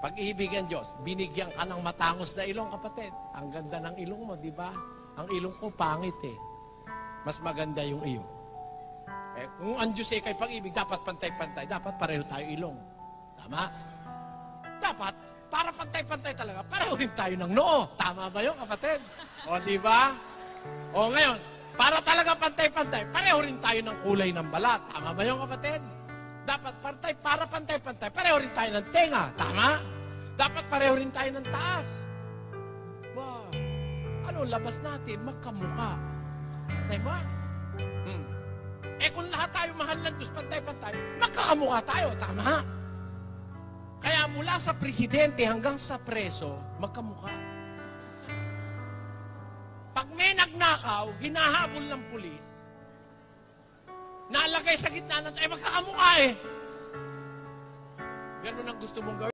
Pag-ibig ang Diyos, binigyan ka ng matangos na ilong, kapatid. Ang ganda ng ilong mo, di ba? Ang ilong ko pangit eh. Mas maganda yung iyo. Eh, kung ang Diyos ay kay pag-ibig, dapat pantay-pantay. Dapat pareho tayo ilong. Tama? Dapat, para pantay-pantay talaga, pareho rin tayo ng noo. Tama ba yun, kapatid? O, di ba? O, ngayon, para talaga pantay-pantay, pareho rin tayo ng kulay ng balat. Tama ba yun, kapatid? Dapat para pantay-pantay, pareho rin tayo ng tenga. Tama? Dapat pareho rin tayo ng taas. Ba, ano labas natin? Magkamukha. Diba? Eh kung lahat tayo mahal ng Diyos, pantay-pantay, magkakamukha tayo. Tama? Kaya mula sa presidente hanggang sa preso, magkamukha. Pag may nagnakaw, hinahabol ng pulis, nalagay sa gitna ng magkakamukha eh. Ganun ang gusto mong gawin.